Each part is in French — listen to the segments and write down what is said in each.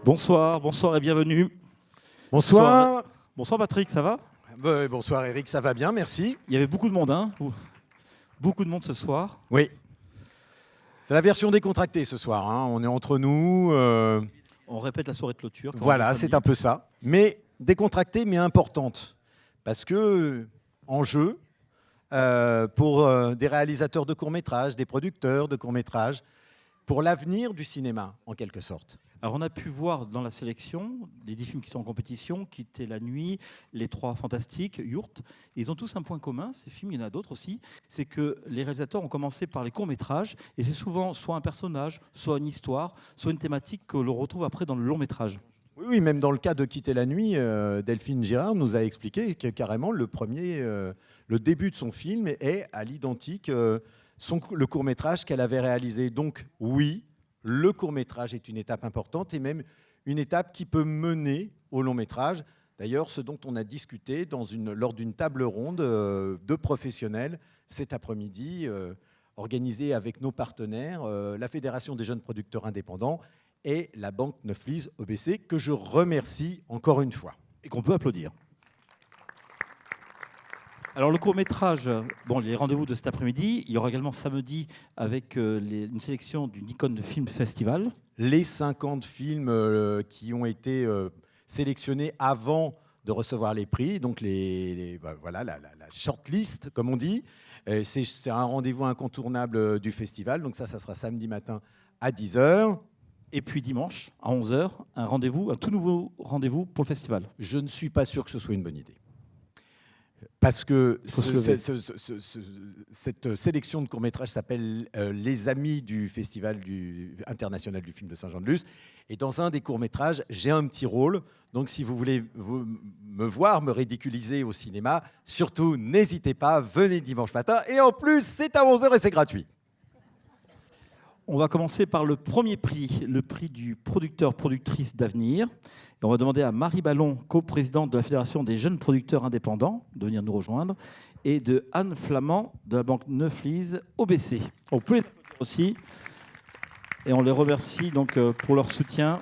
Bonsoir, bonsoir et bienvenue. Bonsoir. Bonsoir Patrick, ça va? Bonsoir Eric, ça va bien, merci. Il y avait beaucoup de monde, hein? Beaucoup de monde ce soir. Oui. C'est la version décontractée ce soir, hein. On est entre nous. On répète la soirée de clôture. Voilà, c'est un peu ça. Mais décontractée, mais importante. Parce que, en jeu, pour des réalisateurs de courts-métrages, des producteurs de courts-métrages, pour l'avenir du cinéma, en quelque sorte. Alors on a pu voir dans la sélection des 10 films qui sont en compétition, Quitter la nuit, Les Trois Fantastiques, Yurt. Ils ont tous un point commun, ces films, il y en a d'autres aussi, c'est que les réalisateurs ont commencé par les courts-métrages, et c'est souvent soit un personnage, soit une histoire, soit une thématique que l'on retrouve après dans le long-métrage. Oui, même dans le cas de Quitter la nuit, Delphine Girard nous a expliqué que carrément le début de son film est à l'identique le court-métrage qu'elle avait réalisé. Donc oui, le court-métrage est une étape importante et même une étape qui peut mener au long-métrage. D'ailleurs, ce dont on a discuté lors d'une table ronde de professionnels cet après-midi, organisée avec nos partenaires, la Fédération des jeunes producteurs indépendants et la Banque Neuflize OBC, que je remercie encore une fois. Et qu'on peut applaudir. Alors le court-métrage, les rendez-vous de cet après-midi, il y aura également samedi avec une sélection du Nikon Film Festival. Les 50 films qui ont été sélectionnés avant de recevoir les prix, donc voilà, la shortlist, comme on dit. C'est un rendez-vous incontournable du festival, donc ça sera samedi matin à 10h. Et puis dimanche, à 11h, un tout nouveau rendez-vous pour le festival. Je ne suis pas sûr que ce soit une bonne idée. Parce que cette sélection de courts-métrages s'appelle Les Amis du Festival international du film de Saint-Jean-de-Luz. Et dans un des courts-métrages, j'ai un petit rôle. Donc si vous voulez me voir, me ridiculiser au cinéma, surtout n'hésitez pas, venez dimanche matin. Et en plus, c'est à 11h et c'est gratuit. On va commencer par le premier prix, le prix du producteur-productrice d'avenir. Et on va demander à Marie Ballon, coprésidente de la Fédération des jeunes producteurs indépendants, de venir nous rejoindre, et de Anne Flamand, de la Banque Neuflize OBC. On peut les applaudir aussi. Et on les remercie donc pour leur soutien.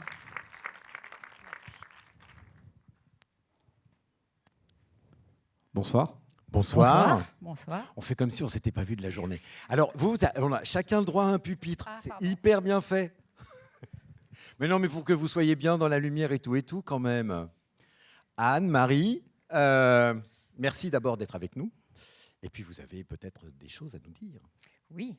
Bonsoir. Bonsoir. Bonsoir. On fait comme si on ne s'était pas vu de la journée. Alors, on a chacun le droit à un pupitre. C'est pardon. hyper bien fait. Mais non, mais il faut que vous soyez bien dans la lumière et tout quand même. Anne, Marie, merci d'abord d'être avec nous. Et puis, vous avez peut-être des choses à nous dire. Oui.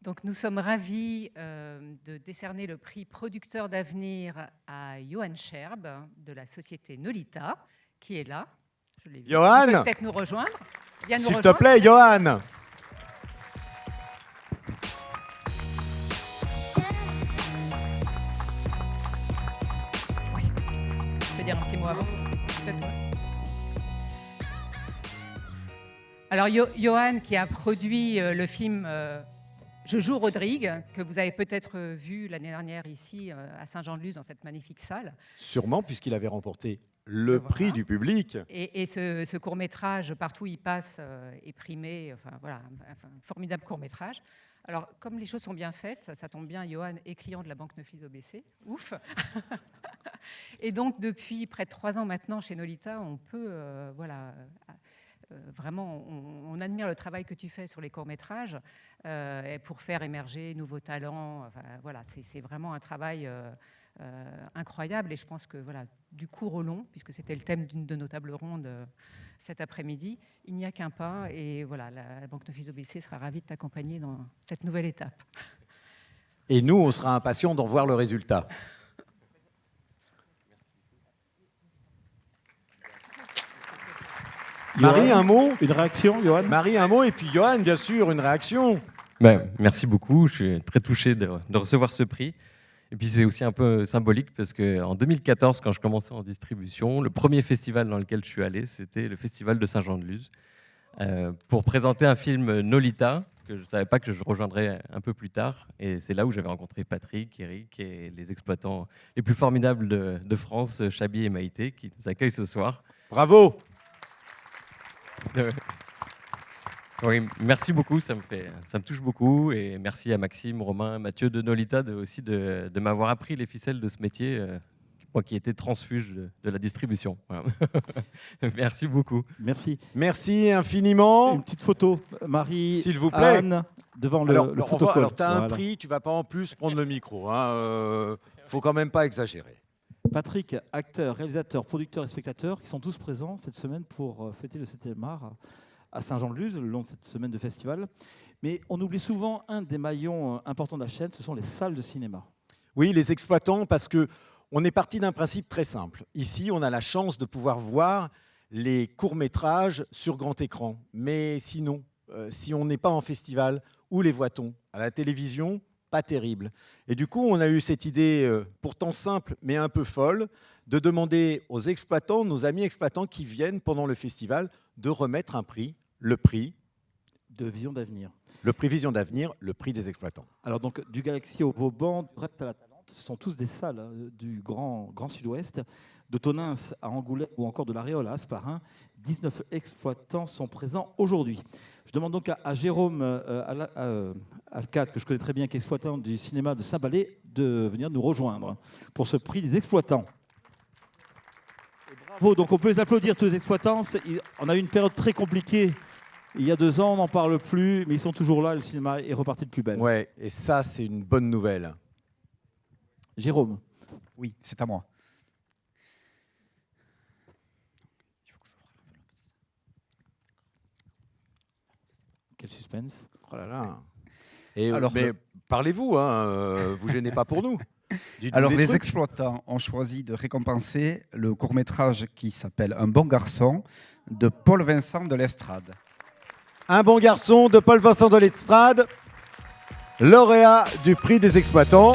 Donc, nous sommes ravis de décerner le prix producteur d'avenir à Johan Scherb de la société Nolita, qui est là. Je l'ai vu. Johan, il peut peut-être nous rejoindre. S'il te plaît, Johan. Oui. Je peux dire un petit mot avant, peut-être. Alors, Johan, qui a produit le film Je joue Rodrigue, que vous avez peut-être vu l'année dernière ici à Saint-Jean-de-Luz, dans cette magnifique salle. Sûrement, puisqu'il avait remporté le prix du public. Et ce court-métrage, partout où il passe, est primé. Enfin, voilà, un formidable court-métrage. Alors, comme les choses sont bien faites, ça tombe bien, Johan est client de la Banque Neuflize OBC. Ouf. Et donc, depuis près de 3 ans maintenant, chez Nolita, on peut... vraiment, on admire le travail que tu fais sur les courts-métrages pour faire émerger nouveaux talents. Enfin, voilà, c'est vraiment un travail incroyable. Et je pense que voilà, du court au long, puisque c'était le thème d'une de nos tables rondes cet après-midi, il n'y a qu'un pas. Et voilà, la Banque Neuflize OBC sera ravie de t'accompagner dans cette nouvelle étape. Et nous, on sera impatients d'en voir le résultat. Marie, un mot? Une réaction, Johan? Marie, un mot, et puis Johan, bien sûr, une réaction. Merci beaucoup, je suis très touché de recevoir ce prix. Et puis c'est aussi un peu symbolique parce qu'en 2014, quand je commençais en distribution, le premier festival dans lequel je suis allé, c'était le festival de Saint-Jean-de-Luz, pour présenter un film Nolita, que je ne savais pas que je rejoindrais un peu plus tard. Et c'est là où j'avais rencontré Patrick, Eric et les exploitants les plus formidables de France, Chabi et Maïté, qui nous accueillent ce soir. Bravo. Oui, merci beaucoup, ça me touche beaucoup. Et merci à Maxime, Romain, Mathieu de Nolita aussi de m'avoir appris les ficelles de ce métier moi qui étais transfuge de la distribution. Voilà. Merci beaucoup. Merci. Merci infiniment. Une petite photo, Marie, S'il vous plaît. Anne, devant le Alors, photocall. alors tu as un Voilà. prix, tu vas pas en plus prendre le micro. Faut quand même pas exagérer. Patrick, acteur, réalisateur, producteur et spectateur, qui sont tous présents cette semaine pour fêter le 7e art à Saint-Jean-de-Luz, le long de cette semaine de festival. Mais on oublie souvent un des maillons importants de la chaîne, ce sont les salles de cinéma. Oui, les exploitants, parce que on est parti d'un principe très simple. Ici, on a la chance de pouvoir voir les courts-métrages sur grand écran. Mais sinon, si on n'est pas en festival, où les voit-on? À la télévision, pas terrible. Et du coup, on a eu cette idée, pourtant simple, mais un peu folle, de demander aux exploitants, nos amis exploitants qui viennent pendant le festival, de remettre un prix, le prix De Vision d'avenir. Vision d'avenir, le prix des exploitants. Alors donc, du Galaxy au Vauban, du Repte à la Talente, ce sont tous des salles du Grand Sud-Ouest, de Tonins à Angoulême ou encore de l'Aréole à Asparin. 19 exploitants sont présents aujourd'hui. Je demande donc à Jérôme Alcade, que je connais très bien, qui est exploitant du cinéma de Saint-Ballet, de venir nous rejoindre pour ce prix des exploitants. Et bravo, donc on peut les applaudir tous les exploitants. On a eu une période très compliquée. Il y a 2 ans, on n'en parle plus, mais ils sont toujours là, le cinéma est reparti de plus belle. Ouais, et ça, c'est une bonne nouvelle. Jérôme. Oui, c'est à moi. Quel suspense. Oh là là. Et Alors, mais parlez-vous, vous gênez pas pour nous. Dites-nous Alors, des les trucs. exploitants ont choisi de récompenser le court-métrage qui s'appelle Un bon garçon de Paul Vincent de l'Estrade. Un bon garçon de Paul Vincent de l'Estrade, lauréat du prix des exploitants.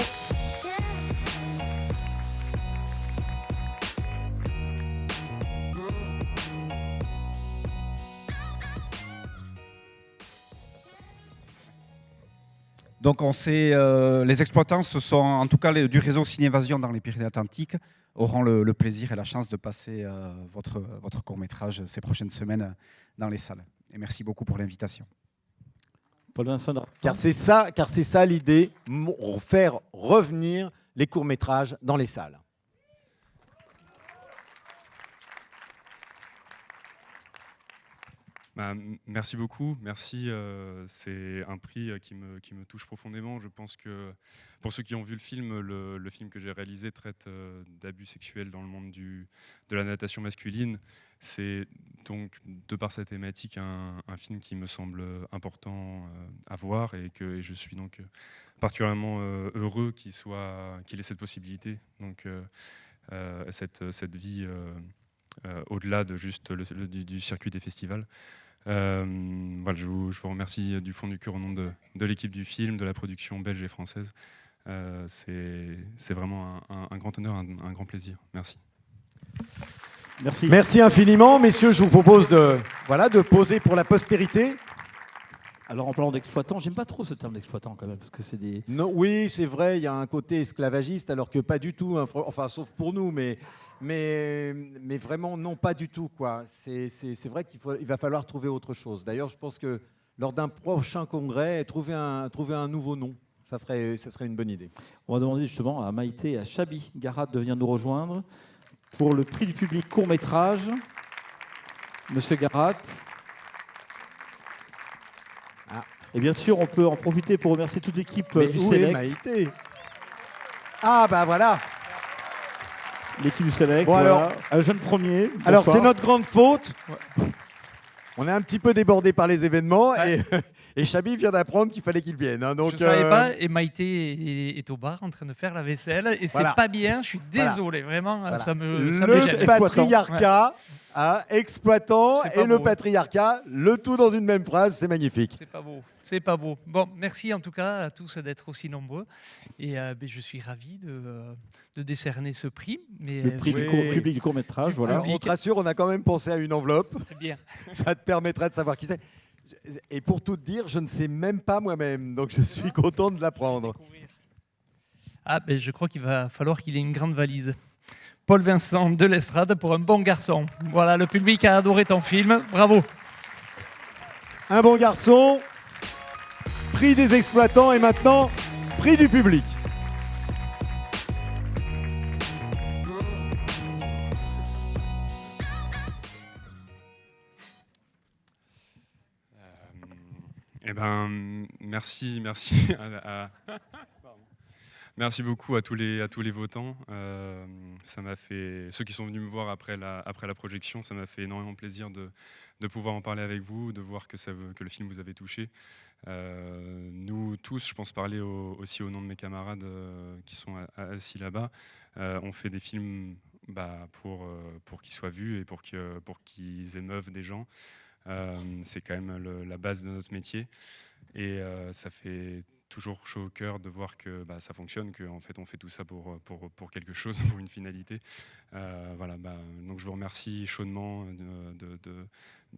Donc, les exploitants, ce sont en tout cas du réseau Cinévasion dans les Pyrénées-Atlantiques, auront le plaisir et la chance de passer votre court-métrage ces prochaines semaines dans les salles. Et merci beaucoup pour l'invitation. Paul Vincent. Car c'est ça l'idée, faire revenir les courts-métrages dans les salles. Merci beaucoup, merci. C'est un prix qui me touche profondément. Je pense que pour ceux qui ont vu le film que j'ai réalisé traite d'abus sexuels dans le monde de la natation masculine. C'est donc, de par sa thématique, un film qui me semble important à voir et je suis donc particulièrement heureux qu'il ait cette possibilité. Donc cette vie au-delà de juste du circuit des festivals. Voilà, je vous remercie du fond du cœur au nom de l'équipe du film, de la production belge et française. C'est vraiment un grand honneur, un grand plaisir. Merci. Merci. Merci infiniment, messieurs. Je vous propose de poser pour la postérité. Alors en parlant d'exploitant, j'aime pas trop ce terme d'exploitant quand même, parce que c'est des... Non, oui, c'est vrai, il y a un côté esclavagiste, alors que pas du tout, enfin sauf pour nous, mais vraiment non, pas du tout, quoi. C'est vrai il va falloir trouver autre chose. D'ailleurs, je pense que lors d'un prochain congrès, trouver un nouveau nom, ça serait une bonne idée. On va demander justement à Maïté et à Chabi Garat de venir nous rejoindre pour le prix du public court-métrage. Monsieur Garat. Et bien sûr, on peut en profiter pour remercier toute l'équipe du où est Select. Maïté? Ah bah voilà. L'équipe du Select, Bon, voilà. alors, Un jeune premier. Bonsoir. Alors c'est notre grande faute. On est un petit peu débordé par les événements et Chabi vient d'apprendre qu'il fallait qu'il vienne. Hein, donc, je ne savais pas, et Maïté est au bar en train de faire la vaisselle, et Voilà. c'est pas bien, je suis désolé, vraiment, Voilà. ça me Le gêne. patriarcat, exploitant C'est pas et le beau. patriarcat, le tout dans une même phrase, c'est magnifique. C'est pas beau, c'est pas beau. Bon, merci en tout cas à tous d'être aussi nombreux, et je suis ravi de décerner ce prix. Mais, Le prix Oui. du public du court-métrage, voilà. Alors, on te rassure, on a quand même pensé à une enveloppe. c'est bien. Ça te permettra de savoir qui c'est. Et pour tout te dire, je ne sais même pas moi-même, donc je suis content de l'apprendre. Ah, je crois qu'il va falloir qu'il ait une grande valise. Paul Vincent de l'Estrade pour Un bon garçon. Voilà, le public a adoré ton film, bravo. Un bon garçon, prix des exploitants et maintenant prix du public. Merci merci beaucoup à tous les votants. Ça m'a fait, ceux qui sont venus me voir après la projection, ça m'a fait énormément plaisir de pouvoir en parler avec vous, de voir que le film vous avait touché. Nous tous, je pense parler aussi au nom de mes camarades qui sont assis là-bas, on fait des films pour qu'ils soient vus et pour qu'ils émeuvent des gens. C'est quand même la base de notre métier. Et ça fait toujours chaud au cœur de voir que ça fonctionne, qu'en fait on fait tout ça pour quelque chose, pour une finalité. Voilà, donc je vous remercie chaudement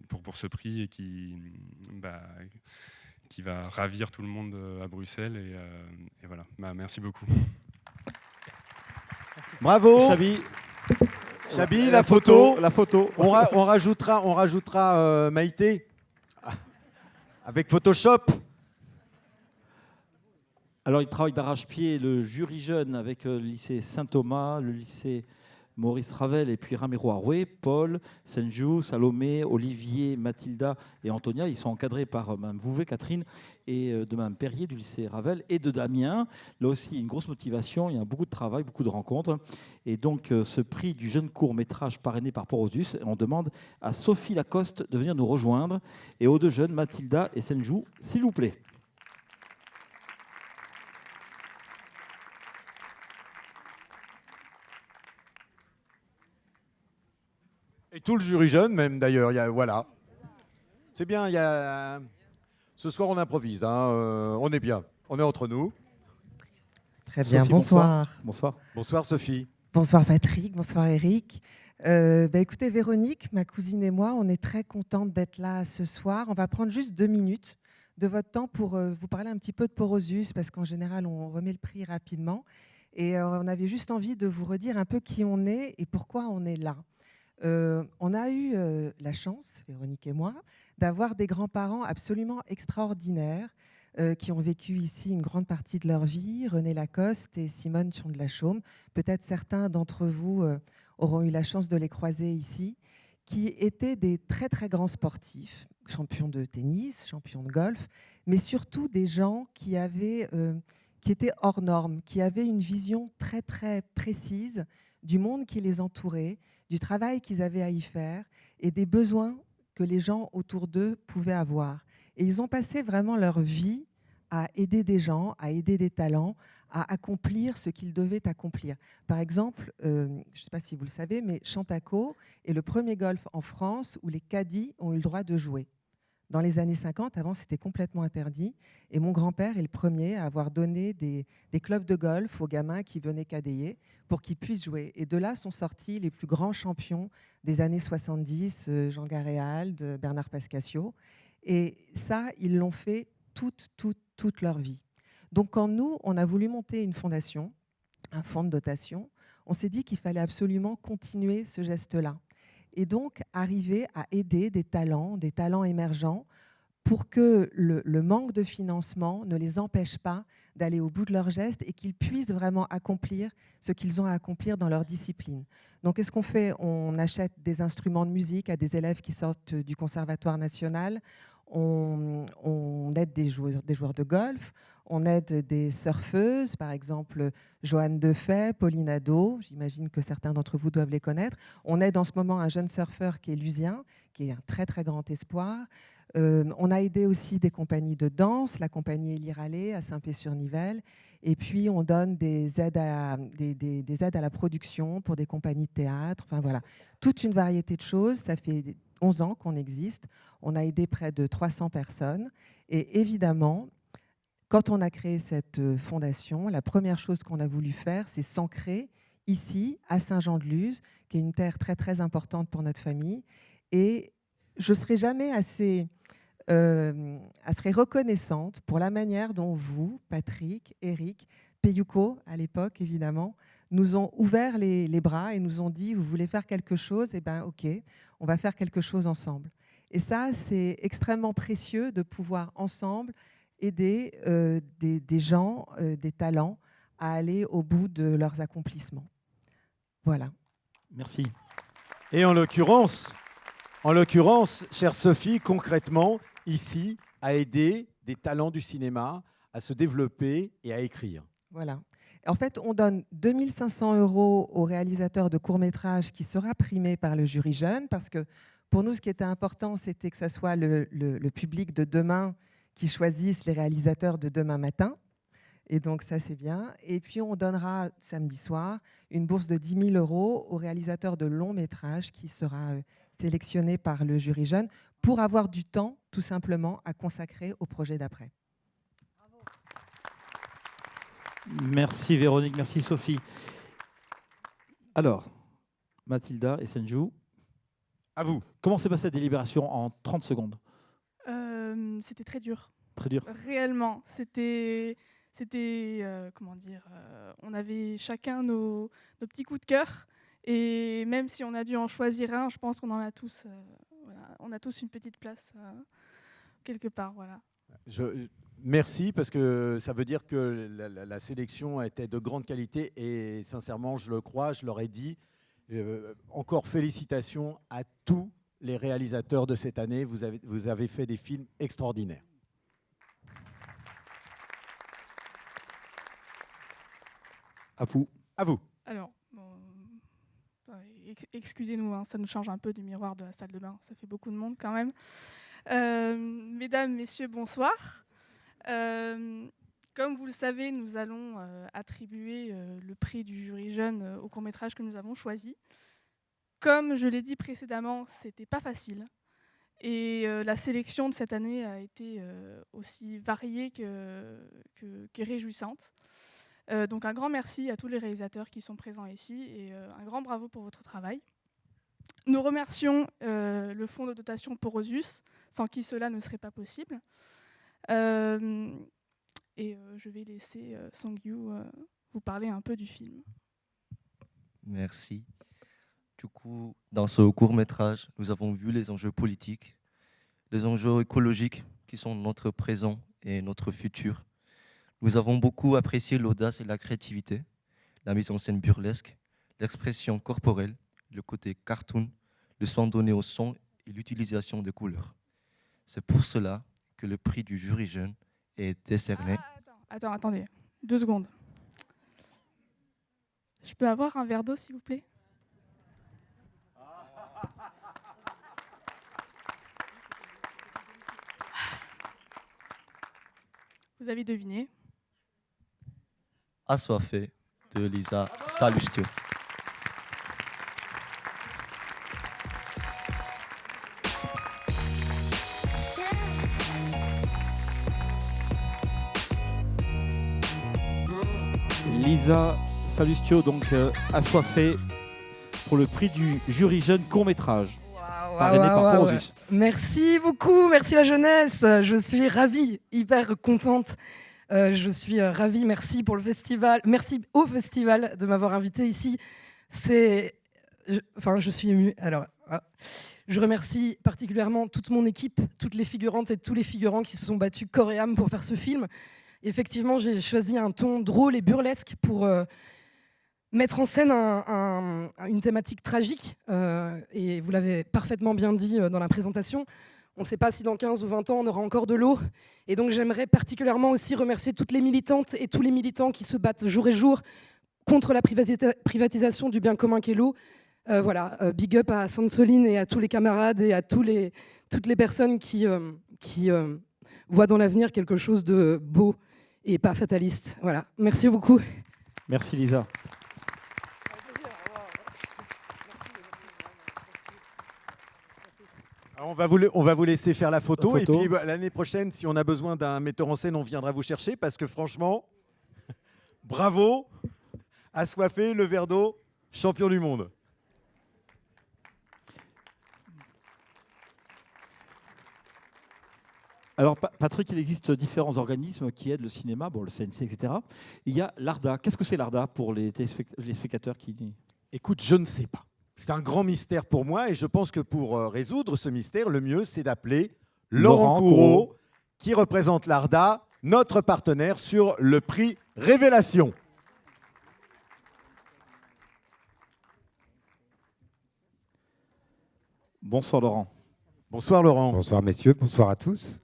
pour ce prix et qui va ravir tout le monde à Bruxelles. Et voilà, merci beaucoup. Bravo Chabi, la photo. La photo. On rajoutera Maïté avec Photoshop. Alors, il travaille d'arrache-pied, le jury jeune avec le lycée Saint-Thomas, le lycée Maurice Ravel et puis Ramiro Arouet, Paul, Senju, Salomé, Olivier, Mathilda et Antonia. Ils sont encadrés par Mme Vouvet, Catherine, et de Mme Perrier du lycée Ravel et de Damien. Là aussi, une grosse motivation, il y a beaucoup de travail, beaucoup de rencontres. Et donc, ce prix du jeune court-métrage parrainé par Porosus, on demande à Sophie Lacoste de venir nous rejoindre et aux deux jeunes, Mathilda et Senju, s'il vous plaît. Et tout le jury jeune, même d'ailleurs. Voilà. C'est bien. Ce soir, on improvise. On est bien. On est entre nous. Très bien. Sophie, bonsoir. Bonsoir. Bonsoir, Sophie. Bonsoir, Patrick. Bonsoir, Eric. Écoutez, Véronique, ma cousine et moi, on est très contentes d'être là ce soir. On va prendre juste 2 minutes de votre temps pour vous parler un petit peu de Porosus, parce qu'en général, on remet le prix rapidement. Et on avait juste envie de vous redire un peu qui on est et pourquoi on est là. On a eu la chance, Véronique et moi, d'avoir des grands-parents absolument extraordinaires qui ont vécu ici une grande partie de leur vie, René Lacoste et Simone Thion de la Chaume. Peut-être certains d'entre vous auront eu la chance de les croiser ici, qui étaient des très très grands sportifs, champions de tennis, champions de golf, mais surtout des gens qui étaient hors normes, qui avaient une vision très très précise du monde qui les entourait, du travail qu'ils avaient à y faire et des besoins que les gens autour d'eux pouvaient avoir. Et ils ont passé vraiment leur vie à aider des gens, à aider des talents, à accomplir ce qu'ils devaient accomplir. Par exemple, je ne sais pas si vous le savez, mais Chantaco est le premier golf en France où les caddies ont eu le droit de jouer. Dans les années 50, avant, c'était complètement interdit. Et mon grand-père est le premier à avoir donné des clubs de golf aux gamins qui venaient cadayer pour qu'ils puissent jouer. Et de là sont sortis les plus grands champions des années 70, Jean Garéal, Bernard Pascasio. Et ça, ils l'ont fait toute leur vie. Donc quand nous, on a voulu monter une fondation, un fonds de dotation, on s'est dit qu'il fallait absolument continuer ce geste-là. Et donc arriver à aider des talents émergents pour que le manque de financement ne les empêche pas d'aller au bout de leurs gestes et qu'ils puissent vraiment accomplir ce qu'ils ont à accomplir dans leur discipline. Donc qu'est-ce qu'on fait ? On achète des instruments de musique à des élèves qui sortent du Conservatoire national, on aide des joueurs de golf, on aide des surfeuses, par exemple Joanne Defay, Pauline Ado, j'imagine que certains d'entre vous doivent les connaître. On aide en ce moment un jeune surfeur qui est Lucien, qui est un très très grand espoir. On a aidé aussi des compagnies de danse, la compagnie Élire Allais à Saint-Pé-sur-Nivelle. Et puis on donne des aides à la production pour des compagnies de théâtre. Enfin voilà, toute une variété de choses. Ça fait 11 ans qu'on existe. On a aidé près de 300 personnes. Et évidemment, quand on a créé cette fondation, la première chose qu'on a voulu faire, c'est s'ancrer ici, à Saint-Jean-de-Luz, qui est une terre très très importante pour notre famille. Et je ne serai jamais assez reconnaissante pour la manière dont vous, Patrick, Eric, Peyuko, à l'époque évidemment, nous ont ouvert les bras et nous ont dit « vous voulez faire quelque chose ? Eh bien ok, on va faire quelque chose ensemble ». Et ça, c'est extrêmement précieux de pouvoir ensemble aider des gens, des talents à aller au bout de leurs accomplissements. Voilà. Merci. Et en l'occurrence, chère Sophie, concrètement, ici, à aider des talents du cinéma à se développer et à écrire. Voilà. En fait, on donne 2 500 € au réalisateur de court-métrage qui sera primé par le jury jeune, parce que pour nous, ce qui était important, c'était que ce soit le public de demain qui choisisse les réalisateurs de demain matin. Et donc ça, c'est bien. Et puis, on donnera samedi soir une bourse de 10 000 € au réalisateur de long métrage qui sera sélectionné par le jury jeune pour avoir du temps, tout simplement, à consacrer au projet d'après. Merci Véronique, merci Sophie. Alors, Mathilda et Senju, à vous. Comment s'est passée la délibération en 30 secondes? C'était très dur. Très dur. Réellement, c'était comment dire, on avait chacun nos petits coups de cœur, et même si on a dû en choisir un, je pense qu'on en a tous, on a tous une petite place quelque part, voilà. Merci, parce que ça veut dire que la sélection était de grande qualité, et sincèrement, je le crois, je leur ai dit, encore félicitations à tous les réalisateurs de cette année, vous avez fait des films extraordinaires. À vous. À vous. Alors, excusez-nous, hein, ça nous change un peu du miroir de la salle de bain, ça fait beaucoup de monde quand même. Mesdames, messieurs, bonsoir. Comme vous le savez, nous allons attribuer le prix du jury jeune au court-métrage que nous avons choisi. Comme je l'ai dit précédemment, c'était pas facile. Et la sélection de cette année a été aussi variée que réjouissante. Donc un grand merci à tous les réalisateurs qui sont présents ici, et un grand bravo pour votre travail. Nous remercions le fonds de dotation Porosus, sans qui cela ne serait pas possible. Et je vais laisser Song-Yu vous parler un peu du film. Merci. Du coup, dans ce court-métrage, nous avons vu les enjeux politiques, les enjeux écologiques qui sont notre présent et notre futur. Nous avons beaucoup apprécié l'audace et la créativité, la mise en scène burlesque, l'expression corporelle, le côté cartoon, le soin donné au son et l'utilisation des couleurs. C'est pour cela que le prix du jury jeune est décerné. Attendez, 2 secondes. Je peux avoir un verre d'eau, s'il vous plaît ? Vous avez deviné. Assoiffé de Lisa Salustio. Lisa Salustio, donc assoiffée pour le prix du jury jeune court-métrage. Parrainé par Porosus. Merci beaucoup, merci la jeunesse. Je suis ravie, hyper contente. Je suis ravie, merci pour le festival. Merci au festival de m'avoir invitée ici. Je suis émue. Alors, je remercie particulièrement toute mon équipe, toutes les figurantes et tous les figurants qui se sont battus corps et âme pour faire ce film. Effectivement, j'ai choisi un ton drôle et burlesque pour mettre en scène une thématique tragique. Et vous l'avez parfaitement bien dit dans la présentation. On ne sait pas si dans 15 ou 20 ans, on aura encore de l'eau. Et donc, j'aimerais particulièrement aussi remercier toutes les militantes et tous les militants qui se battent jour et jour contre la privatisation du bien commun qu'est l'eau. Big up à Sainte-Soline et à tous les camarades et à toutes les personnes qui voient dans l'avenir quelque chose de beau et pas fataliste. Voilà. Merci beaucoup. Merci Lisa. On va vous laisser faire la photo. Et puis l'année prochaine, si on a besoin d'un metteur en scène, on viendra vous chercher, parce que franchement, bravo, assoiffé, le verre d'eau, champion du monde. Alors Patrick, il existe différents organismes qui aident le cinéma, le CNC, etc. Il y a l'ARDA. Qu'est-ce que c'est l'ARDA pour les spectateurs qui... Écoute, je ne sais pas. C'est un grand mystère pour moi, et je pense que pour résoudre ce mystère, le mieux, c'est d'appeler Laurent Courreau, qui représente l'ARDA, notre partenaire sur le prix Révélation. Bonsoir Laurent. Bonsoir Laurent. Bonsoir messieurs, bonsoir à tous.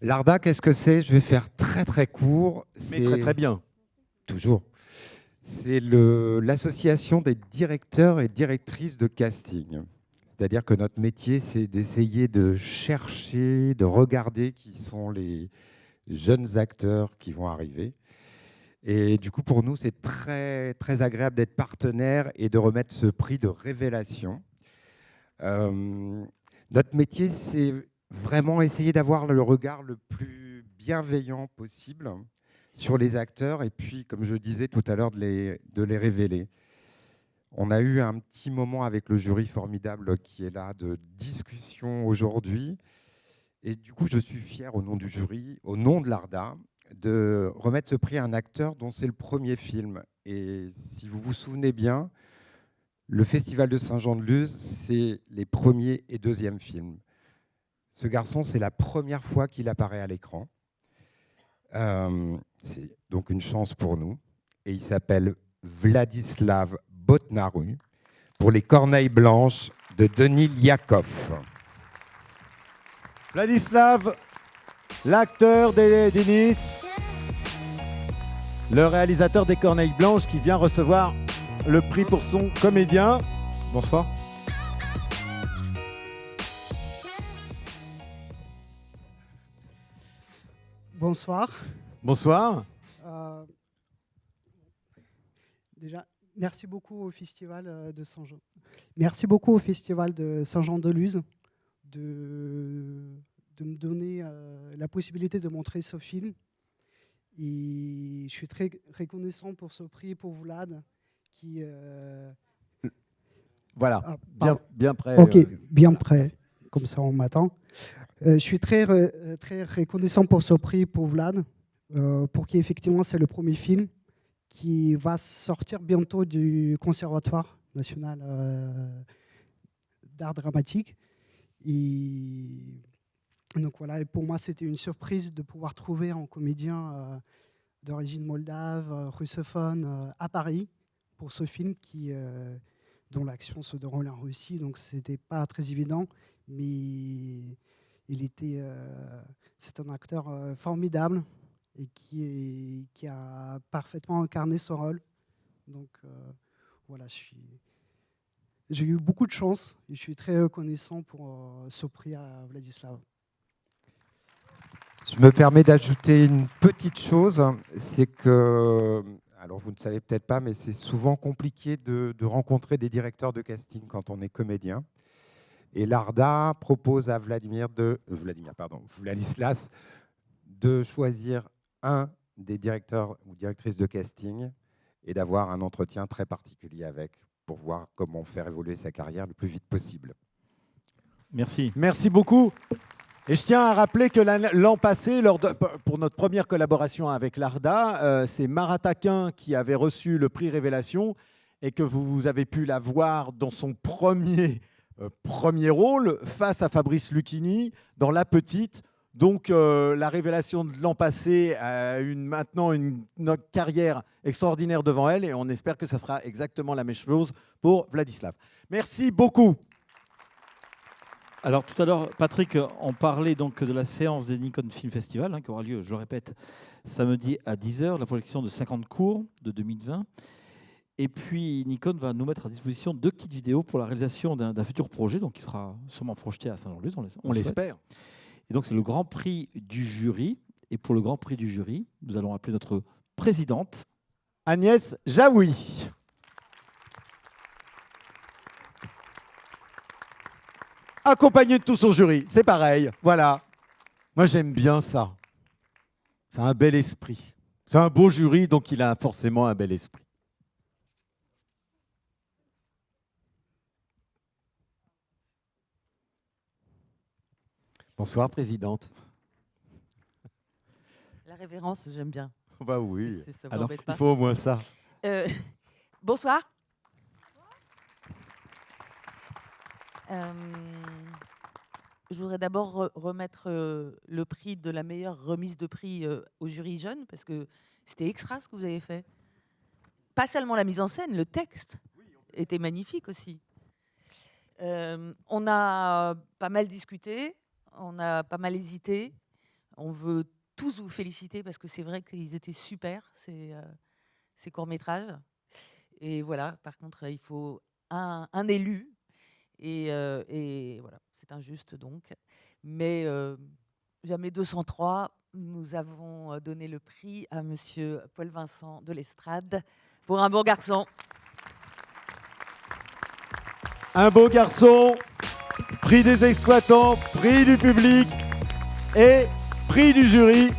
L'ARDA, qu'est-ce que c'est? Je vais faire très très court. Mais très très bien. Toujours. C'est l'association des directeurs et directrices de casting. C'est-à-dire que notre métier, c'est d'essayer de chercher, de regarder qui sont les jeunes acteurs qui vont arriver. Et du coup, pour nous, c'est très, très agréable d'être partenaire et de remettre ce prix de révélation. Notre métier, c'est vraiment essayer d'avoir le regard le plus bienveillant possible sur les acteurs et puis, comme je disais tout à l'heure, de les révéler. On a eu un petit moment avec le jury formidable qui est là de discussion aujourd'hui. Et du coup, je suis fier au nom du jury, au nom de l'ARDA, de remettre ce prix à un acteur dont c'est le premier film. Et si vous vous souvenez bien, le Festival de Saint-Jean-de-Luz, c'est les premiers et deuxièmes films. Ce garçon, c'est la première fois qu'il apparaît à l'écran. C'est donc une chance pour nous. Et il s'appelle Vladislav Botnaru pour Les Corneilles Blanches de Denis Liakov. Vladislav, l'acteur d'Denis, le réalisateur des Corneilles Blanches qui vient recevoir le prix pour son comédien. Bonsoir. Bonsoir. Bonsoir. Déjà, merci beaucoup au Festival de Saint-Jean. Merci beaucoup au Festival de Saint-Jean-de-Luz de me donner la possibilité de montrer ce film. Et je suis très reconnaissant pour ce prix pour Vlad qui... Voilà, bien prêt. Ok, bien prêt, comme ça on m'attend. Je suis très reconnaissant pour ce prix pour Vlad, pour qu'effectivement c'est le premier film qui va sortir bientôt du Conservatoire national d'art dramatique. Et donc voilà, et pour moi c'était une surprise de pouvoir trouver un comédien d'origine moldave, russophone, à Paris pour ce film dont l'action se déroule en Russie, donc c'était pas très évident, mais c'est un acteur formidable et qui a parfaitement incarné ce rôle. Donc voilà, j'ai eu beaucoup de chance et je suis très reconnaissant pour ce prix à Vladislav. Je me permets d'ajouter une petite chose, c'est que, alors vous ne savez peut-être pas, mais c'est souvent compliqué de rencontrer des directeurs de casting quand on est comédien. Et l'ARDA propose à Vladislas de choisir un des directeurs ou directrices de casting et d'avoir un entretien très particulier avec pour voir comment faire évoluer sa carrière le plus vite possible. Merci. Merci beaucoup. Et je tiens à rappeler que l'an passé, pour notre première collaboration avec l'ARDA, c'est Marat Aquin qui avait reçu le prix Révélation et que vous avez pu la voir dans son premier rôle face à Fabrice Lucchini dans La Petite. Donc la Révélation de l'an passé a maintenant une carrière extraordinaire devant elle et on espère que ça sera exactement la même chose pour Vladislav. Merci beaucoup. Alors tout à l'heure, Patrick, on parlait donc de la séance des Nikon Film Festival qui aura lieu, je le répète, samedi à 10h, la projection de 50 courts de 2020. Et puis Nikon va nous mettre à disposition 2 kits vidéo pour la réalisation d'un futur projet, donc qui sera sûrement projeté à Saint-Jean-de-Luz. On l'espère. Et donc c'est le Grand Prix du jury. Et pour le Grand Prix du jury, nous allons appeler notre présidente, Agnès Jaoui. Accompagné de tout son jury, c'est pareil, voilà. Moi j'aime bien ça. C'est un bel esprit. C'est un beau jury, donc il a forcément un bel esprit. Bonsoir, présidente. La révérence, j'aime bien. Bah oui, Ça alors m'embête pas. il faut au moins ça. Bonsoir. Je voudrais d'abord remettre le prix de la meilleure remise de prix au jury jeune, parce que c'était extra ce que vous avez fait. Pas seulement la mise en scène, le texte était magnifique aussi. On a pas mal discuté, on a pas mal hésité, On veut tous vous féliciter parce que c'est vrai qu'ils étaient super, ces courts-métrages. Et voilà, par contre, il faut un élu. Et voilà, c'est injuste donc. Mais jamais 203, nous avons donné le prix à monsieur Paul Vincent de l'Estrade pour Un beau garçon. Un beau garçon, prix des exploitants, prix du public et prix du jury.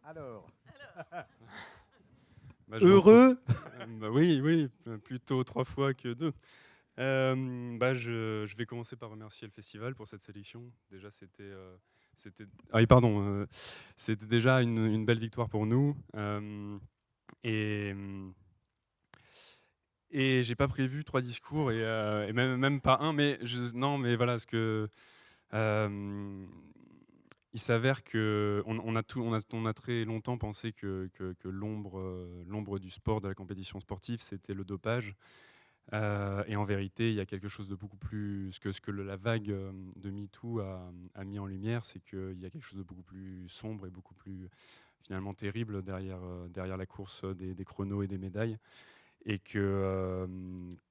Alors, heureux? Oui, plutôt 3 fois que 2. Je vais commencer par remercier le festival pour cette sélection. Déjà, c'était déjà une belle victoire pour nous. Et j'ai pas prévu 3 discours et même pas un, mais voilà, ce que il s'avère que on a très longtemps pensé que l'ombre du sport, de la compétition sportive, c'était le dopage. Et en vérité, il y a quelque chose de beaucoup plus... Ce que la vague de MeToo a mis en lumière, c'est qu'il y a quelque chose de beaucoup plus sombre et beaucoup plus finalement terrible derrière la course des chronos et des médailles. Et que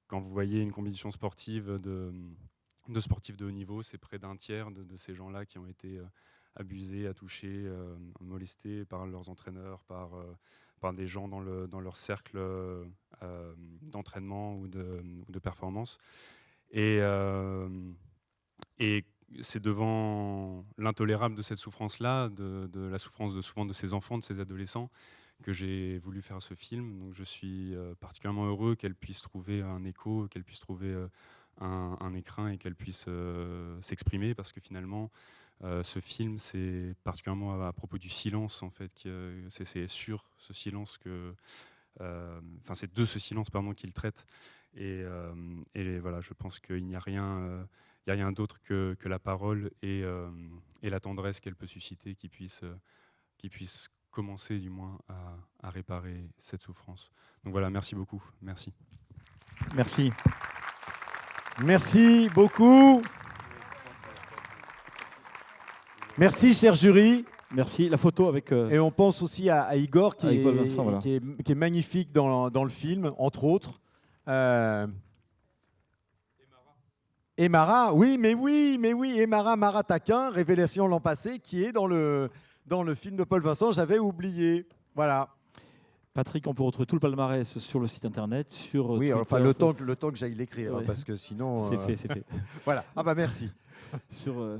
quand vous voyez une compétition sportive de sportifs de haut niveau, c'est près d'un tiers de ces gens-là qui ont été abusés, attouchés, molestés par leurs entraîneurs, par des gens dans leur cercle d'entraînement ou de performance. Et c'est devant l'intolérable de cette souffrance-là, de la souffrance souvent de ces enfants, de ces adolescents, que j'ai voulu faire ce film. Donc je suis particulièrement heureux qu'elle puisse trouver un écho, qu'elle puisse trouver un écrin et qu'elle puisse s'exprimer, parce que finalement, ce film, c'est particulièrement à propos du silence, en fait. C'est sur ce silence que... c'est de ce silence, pardon, qu'il traite. Et voilà, je pense qu'il n'y a rien d'autre que la parole et la tendresse qu'elle peut susciter qui puisse commencer, du moins, à réparer cette souffrance. Donc voilà, merci beaucoup. Merci. Merci. Merci beaucoup. Merci, cher jury. Merci. La photo avec... Et on pense aussi à Igor, qui qui est magnifique dans le film, entre autres. Et Mara, oui, et Mara Taquin, révélation l'an passé, qui est dans le film de Paul Vincent. J'avais oublié. Voilà. Patrick, on peut retrouver tout le palmarès sur le site internet, sur oui, Twitter, enfin le temps que j'aille l'écrire, ouais. Parce que sinon... C'est fait. Voilà. Ah bah merci. Sur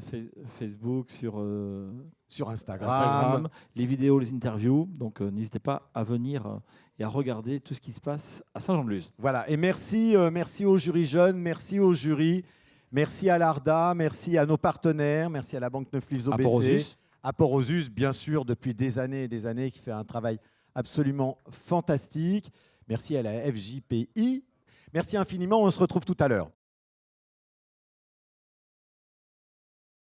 Facebook, sur Instagram, les vidéos, les interviews. Donc n'hésitez pas à venir et à regarder tout ce qui se passe à Saint-Jean-de-Luz. Voilà. Et merci aux jurys jeunes, merci au jury, merci à l'ARDA, merci à nos partenaires, merci à la Banque Neuflivres OBC, à Porosus, bien sûr, depuis des années et des années, qui fait un travail absolument fantastique. Merci à la FJPI. Merci infiniment. On se retrouve tout à l'heure.